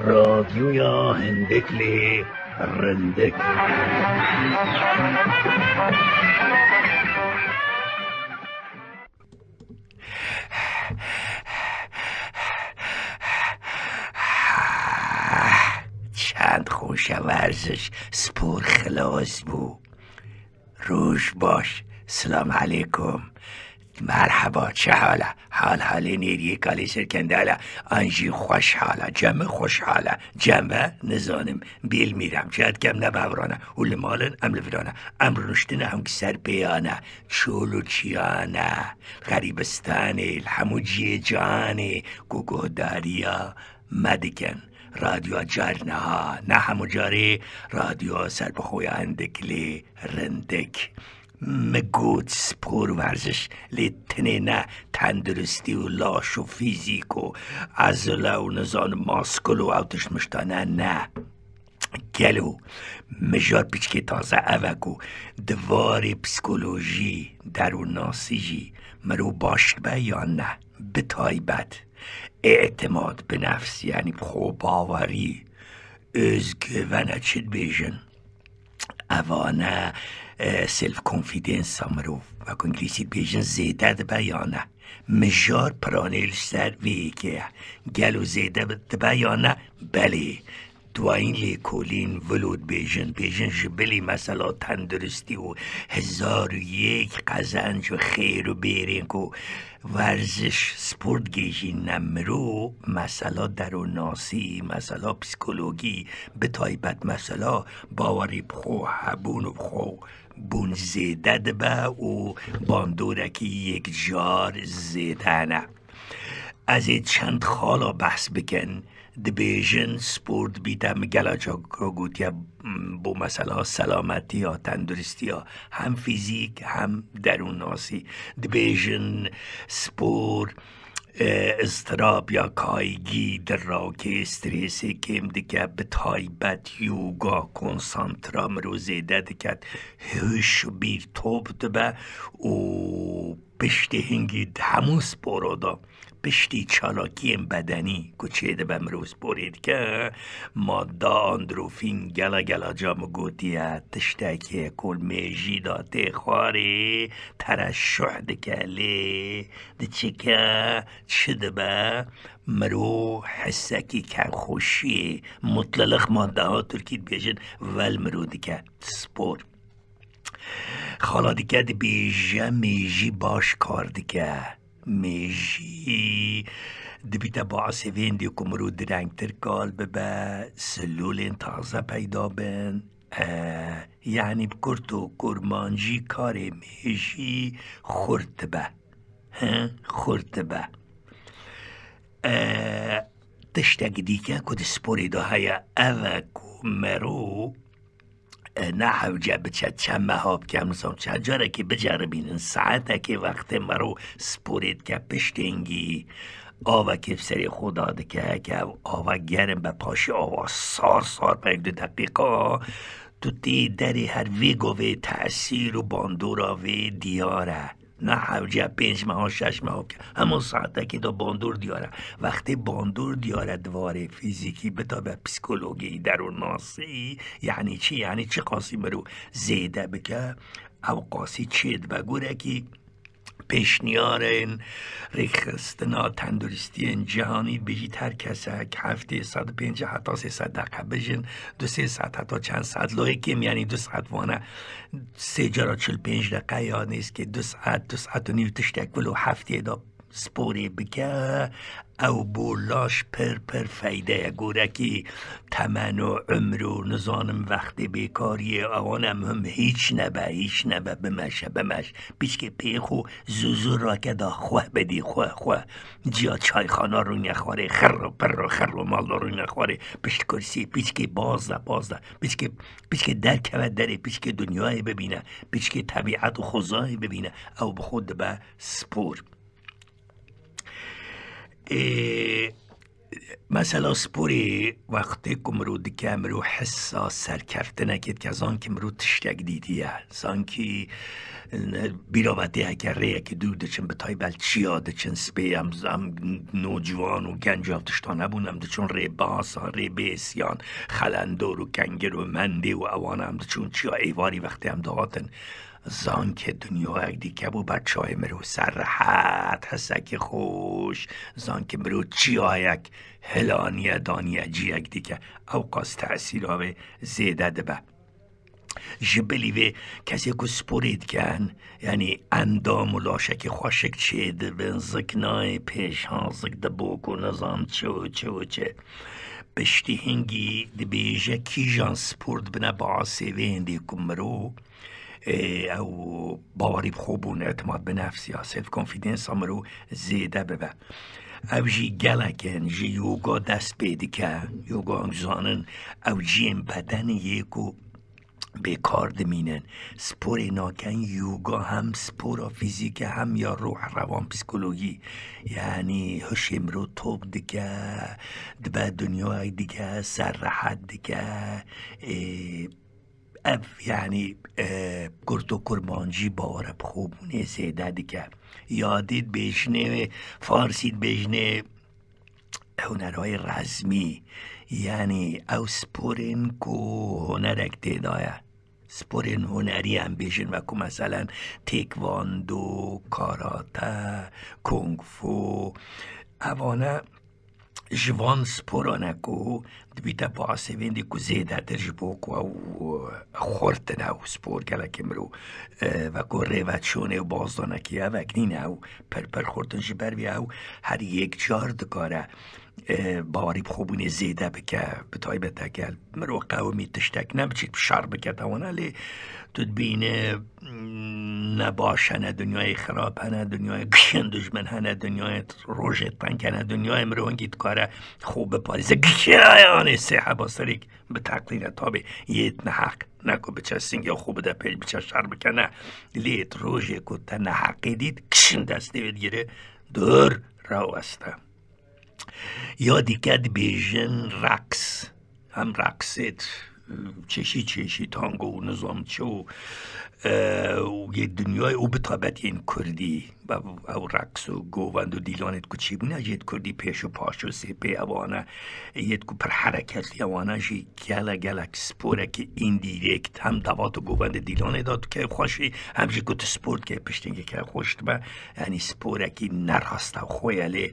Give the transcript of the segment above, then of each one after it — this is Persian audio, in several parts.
رادیوی هندکلی رندک. چند خوش ورزش سپور خلاص بو. روش باش. سلام علیکم. مرحبا، چه حالا؟ حال نیری کالی سرکندالا انجی خوش حالا، جمع خوش حالا، جمع نزانم بیل میرم جد کم نبورانه اول مالن امل فرانه امر نشتنه هم سر بیانه چولو چیانه غریبستانه الحمو جی جانه گوگو داریا مدکن رادیو جارنه ها نه همو جاری رادیو سر بخوی اندکلی رندک مگود سپور ورزش لیتنه نه تندرستی و لاش و فیزیک و عضله و نزان ماسکل و اوتش مشتانه نه گلو مجار پیچ تازه اوگو دوار پسیکولوژی درون ناسیجی مرو باشت به یا نه به تایبت اعتماد به نفس یعنی خوب باوری özgüvene چید بیشن اوانه سلف کانفیدنس همرو و کنگلیسی بیشن زیده ده بیانه مجار پرانیل سر وی که گلو زیده ده بیانه بله دوائین لیکولین ولود بیشن جبلی مثلا تندرستی و 1001 قزنج و خیر و بیرین که ورزش سپورت گیجی نمرو مثلا دروناسی مثلا پسیکولوژی به تایبت مثلا باوری بخو هبون و بخو بون زیده ده و باندورکی یک جار زیده نه از این چند خالا بحث بکن دبیجن سپورت بیتم گلاجا گوتیا بو مثلا سلامتی یا تندرستی یا هم فیزیک هم درون ناسی دبیجن سپور اضطراب یا کایگی در راکه استریسی کم دکه به تایبت یوگا کنسانترا مروزیده دکت هش بیر توب دبه و پشتی هنگی همون سپورو دا پشتی چالاکی بدنی کچیده به مروز بورید که ماده اندروفین گلا جامو گوتیه تشتکی کل میجی دا تخواری ترشح دکلی ده چکه چده به مرو حسکی که خوشی مطلق ماده ها ترکید بیشن ول مرو دکه سپور خالا دیگه دی بیجه میجی باش کار دیگه میجی دی بیتا با سوین دی کمرو درنگ ترکال به سلول تازه پیدا بن یعنی بکرت و کرمانجی کار میجی خورد به تشتگ دیگه کد سپوری دا های اوکو مرو نه حوجه بچه چند محاب که همونسان چند جاره که بجاره بینن ساعته که وقت مرو سپورید که پشتینگی آوه که سری خدا ده که آوه گرم به پاشی آوه سار به یک 2 دقیقه تو تی دری هر وی گوه تأثیر و باندورا وی دیاره نه حوجه 5 ماه 6 ماه که همون ساعته که دا باندور دیاره وقتی باندور دیاره دواره فیزیکی بتا به پسیکولوژی درون ناسی یعنی چی؟ یعنی چی قاسی مرو زیده بکه او قاسی چید بگوره که پیشنیارن ریخستنا تندرستی جهانی بجید هر کسا که هفته 150 حتی 300 دقیقه بجن 2-3 ساعت حتی چند ساعت لوی کم یعنی 2 ساعت وانه 3:45 دقیقه یا نیست که 2 ساعت و نیو تشتک ولو هفته دا سپوری بکه او بولاش پر فایده گوره که تمن و عمر و نزانم وقت بیکاری اوانم هم هیچ نبه بمش پیچ که پیخو زوزو را که دا خواه بدی خواه جا چای خانا رو نخواره خر و مال رو نخواره پشت کرسی پیچ که بازده پیچ که در که داره پیچ که دنیای ببینه پیچ که طبیعت و خوزای ببینه او بخود به سپور مثلا سپوری وقتی که مرو دکه مرو حساس سرکفته نکید که از آن که مرو تشتگ دیدیه زان که بیرابطه اگر ریه که دو دچن بتای بل چیا دچن سپی هم نوجوان و گنج آفتشتا نبونم دچون ری باسا ری بیسیان خلندور و گنگر و منده و اوانم دچون چیا ایواری وقتی هم دهاتن زان که دنیا اگ دیگه بو بچه های مرو سر راحت حسک خوش زان که مرو چی های اگ هلانیه دانیه جی اگ دیگه اوقاس تأثیر های زیده دبه جبلی و کسی که سپورید کن یعنی اندام و لاشک خوشک چید بین زکنای پیش ها زک دبوک و نظام چه بشتی هنگی دی بیجه کی جان سپورد بنا باعثی ویندی کمرو او باوری خوبون اعتماد به نفس یا سلف کانفیدنس امرو زیده ببه او جی گلکن جی یوگا دست بیدی که یوگا انگزانن او جیم بدن یکو به کار دمینن سپور ناکن یوگا هم سپور فیزیک هم یا روح روان پسیکولوژی یعنی هش امرو توب دیگه دبه دنیا دیگه سر راحت دیگه یعنی گرد و کرمانجی باورب خوبونه زیده دیگه یادید بجنه فارسید بجنه هنرهای رزمی یعنی او سپورین کو هنرک تیدایه سپورین هنری هم بیشن و که مثلا تیکواندو کاراته کنگ فو اوانه جوان سپورانه کو دبیتا پاسه ویندی کو زیده در جبو کو او خورتنه او سپور گلک امرو و کو ریوت شونه و بازدانه که او اکنینه او پر خورتن جبر بی او هر یک جار دکاره باوری خوبونه زیده بکه به تایبت اگل مرو قومی تشتک نبچید شر بکه توانه لی تو بینه نباشنه دنیای خراب هنه دنیای گشن دشمن هنه دنیای روژت پنک هنه دنیای مروانگیت کاره خوب پاریزه گشایانه سیحه باسریک به تقدیر تابه یه نحق نکو بچه سنگی خوب ده پیل بچه شر بکنه لیت روژه کتا نحقی دید گشن دسته بگیره دور رو استه یا دیگه بیژن رقص هم رقصت چشی تانگو و نظام چه و یه دنیای او بطابت این کردی او رقص و گووند و دیلانت که چی بونه یه کردی پیش و پاش و سیپی اوانه یه که پر حرکت اوانه جی گلک سپوره که این دیرکت هم دوات و گووند دیلانه داد که خوشی هم جی گوت سپورت که پشتنگی که خوشت با یعنی سپوره که نراسته و خویه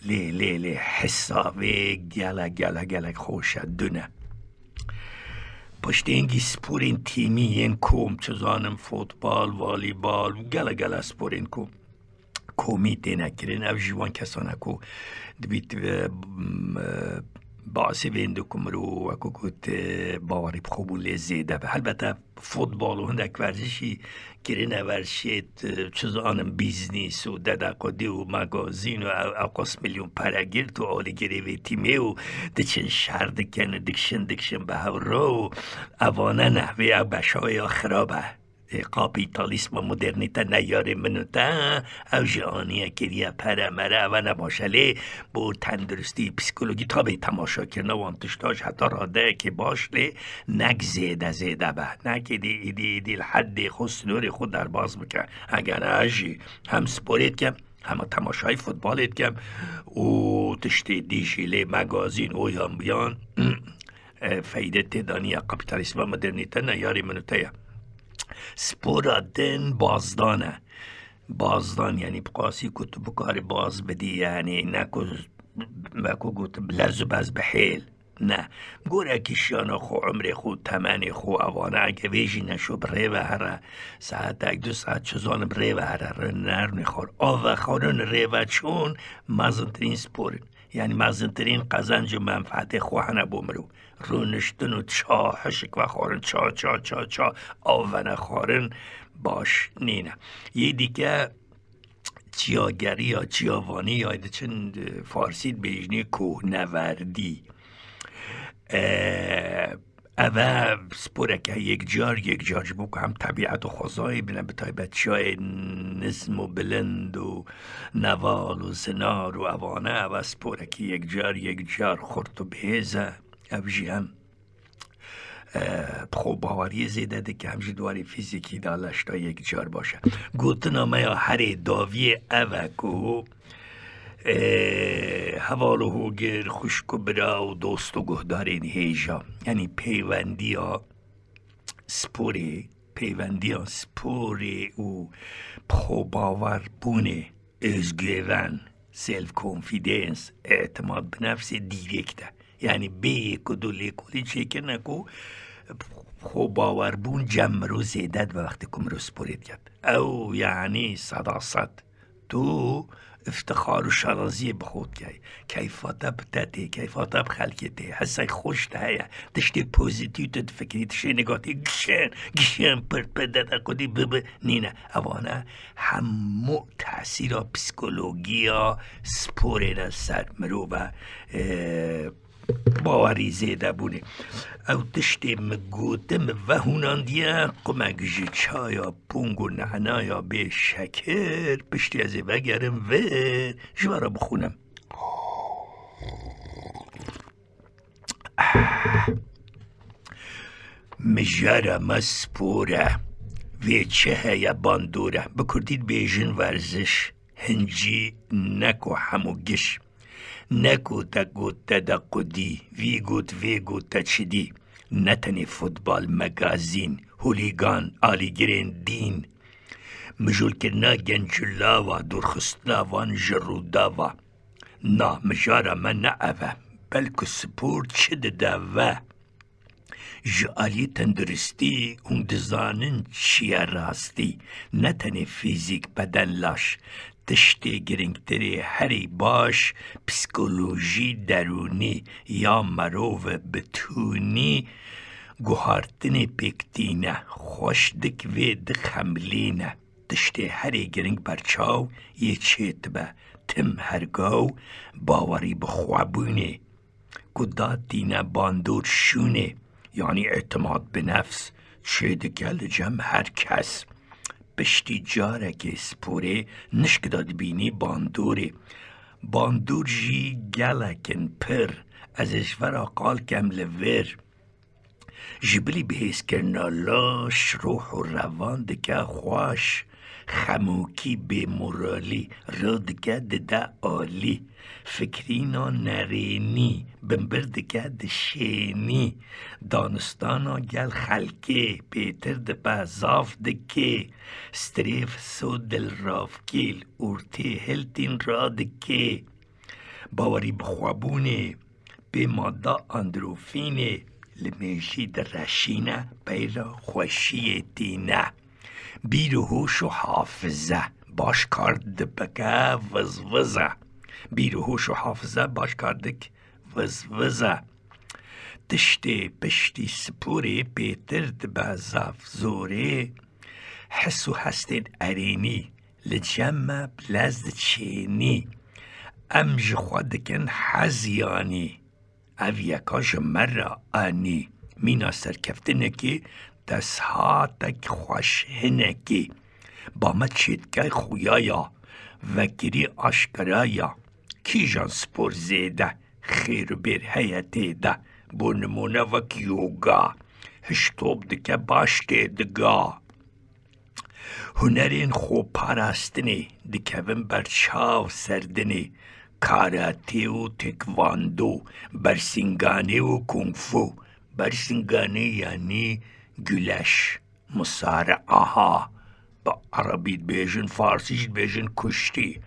لی حسابه گلک خوشه دونه پشت اینگی سپورین تیمی این کوم چزانم فوتبال والیبال گله سپورین کوم کومی دینه کرین او جوان کسانه کو دبیت باعث وینده کمرو و که گوت باوری بخوبون لیزیده به البته فوتبال و هندک ورزشی کرینه ورشید چزانم بیزنیس و ددقادی و مگازین و اوقاس میلیون پرگیر تو آلی گریوی تیمه و دچن شر دکنه دکشن به هورا و اوانه نحوه او بشای خرابه کاپیتالیسم و مدرنیته نیاره منوته او جانیه کریه پرمره و نباشله با تندرستی پسیکولوژی تا به تماشا کرنه و انتشتاش حتی راده که باشله نک زیده به نک دی الحد خسنور خود در باز بکن اگر اجی هم سپورید کم همه تماشای فوتبالید کم و تشتی دیشیله مگازین او هم بیان فایده تدانی کاپیتالیسم و مدرنیته نیاره منوته سپورا دن بازدان یعنی بقاسی کتو بکار باز بدی یعنی نکو گوت بلزو باز بحیل نه گوره کشیانا خو عمر خو تمنی خو اوانه اگه ویجی نشو بره و هره ساعت اگه 2 ساعت چزان بره و هره نر نخور آوه خورن ره و چون مزنترین سپورن یعنی مزنترین قزنج و منفعت خواه بومرو رونشتن و چا حشک و خورن چا آونه خورن باش نینه یه دیگه چیاگری یا چیاوانی یا چند فارسید بیجنی کوه نوردی اوه سپورک یک جار بو هم طبیعت و خوزایی بینه بتای بچه های نظم و بلند و نوال و زنار و اوانه و سپورک یک جار خورد و بهزه اوجی هم خب باوری زیده ده که همجی دواری فیزیکی دالش تا یک جار باشه گوتنا میا هر داوی اوکو حوالو هوگر خوشکو برا و دوست و گهدارین هیجا یعنی پیوندی ها سپوری و باور بونه özgüven سلف کونفیدنس اعتماد به نفس دیرکته یعنی به یک و دو لیکولی چیکه نکو باور بون جمع رو زیدد و وقتی کم رو سپورید کرد او یعنی صداست تو افتخار و شرازی بخود که کیفاتا بتاته کیفاتا بخلکته حسای خوش ده تشتی پوزیتیو تد فکری تشتی نگاتی گشن پرد پدت کدی ببه نینه اوانه همو تأثیر پسیکولوژیا سپوره سر مروبه باوری زیده بونه او تشتی مگوتم و هوناندیه قمگجی چایا پونگ و نعنایا به شکر پشتی از بگرم و جوارا بخونم مجارا مسپوره و چه هیا باندوره بکردید بیجن ورزش هنجی نکو همو گش نکو تا گوت تا قدی وی گوت تا چدی نتنی فوتبال مگازین هولیگان آلیگرین دین مجول کرنا گنجلاوا دورخستلاوان جروداوا نا مجارا من نعوه بلکو سپورت چد داوا جالی تندرستی اون دزانن چیه راستی نتنی فیزیک بدن لاش تشتی گرنگتری هری باش پسیکولوژی درونی یا مروو بتونی گوهارتنی پکتینه خوش دک و دک حملینه تشتی هری گرنگ برچاو یه چیت به تم هرگاو باوری بخوابونه کداتینه باندور شونه یعنی اعتماد به نفس چه دگل جمع هر کس پشتی جاره که سپوره نشکداد بینی باندور جی گلکن پر ازش ورا قال کم لور جبلی بهیس کرنا لاش روح و روان دکه خواش خموکی به مورالی را دکه ده عالی فکرینا نرینی بمبر دکه ده شینی دانستانا گل خلکه پیتر ده بازاف دکه ستریف سو دل رافکیل ارتی هلتین را دکه باوری بخوابونه به ماده اندروفینه لمیشی در رشینه پیرا خوشی تینه بیر و هوش و حافظه باش کرد بگه وزوزه بیر و هوش و حافظه باش کردک وزوزه تشتی پشتی سپوری پیتر دبازاف زوری حس و هستین ارینی لجمع بلزد چینی امج خودکن حزیانی او یکاش مرا آنی مینا سرکفتنکی دست ها تک خوش هنکی با ما چیتکای خویایا وکری آشکرایا کی جان سپور زیده خیر بیر حیاتی ده بو نمونه وک یوگا هشتوب دکه باش دیدگا هنرین خوب پاراستنی دکوین برچاو سردنی کاراتی و تکواندو برسنگانی و کنگفو برسنگانی یعنی گلش مصارعه با عربیت بیجن فارسیت بیجن کشتی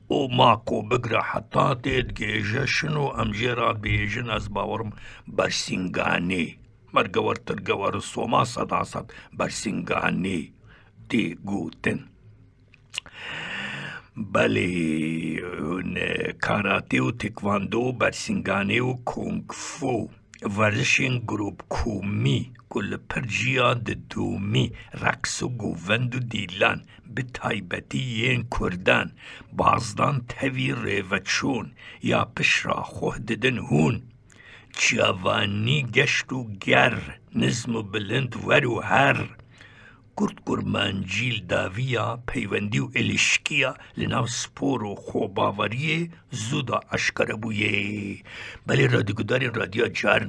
او ماکو بگره حتی تید گیجه شنو امجیرات بیجن از باورم برسنگانی مرگور ترگور سوما صداست برسنگانی دی گوتن بله کاراته و تکواندو برسنگانی و کنگفو ورزشین گروپ کومی کل پرجیا دومی رقص و گووند و دیلان به تایبتی این کردن بازدان تاوی ریوچون یا پشرا خوه ددن هون جوانی گشت و گر، نظم و بلند ور و هر. گرد گرمانجیل داویا پیوندی و الشکیا لناو سپور و خوباوری زودا اشکره بویه. بلی رادیوگدار رادیو جار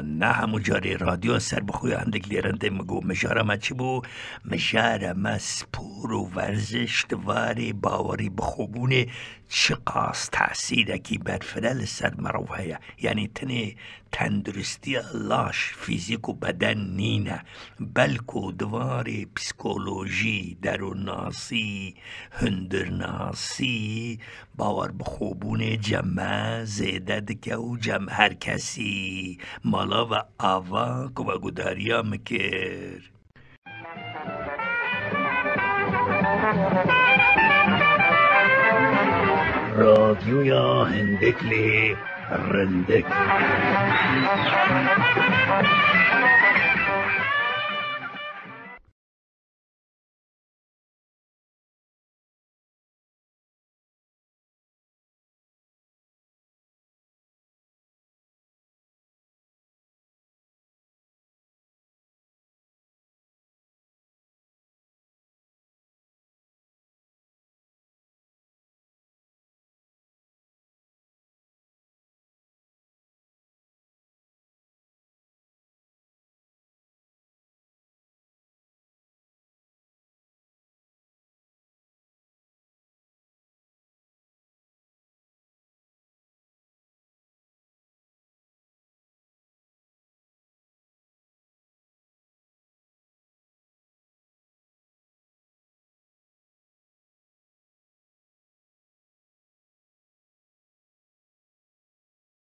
نه همو جار رادیو سر بخوی هندک لیرنده مگو مجاره ما چی بو؟ مجاره ما سپور و ورزش دواری باوری بخوبونه چقاس تأثیر اکی برفرل سر مروحه، یعنی تنه تندرستی لاش فیزیک و بدن نینه، بلکو دواری پسیکولوژی دروناسی هندرناسی باور بخوبون جمع زیده دکه و جمع هر کسی مالا و آواک و گداریا مکر. رادیویا هندکلی رندک.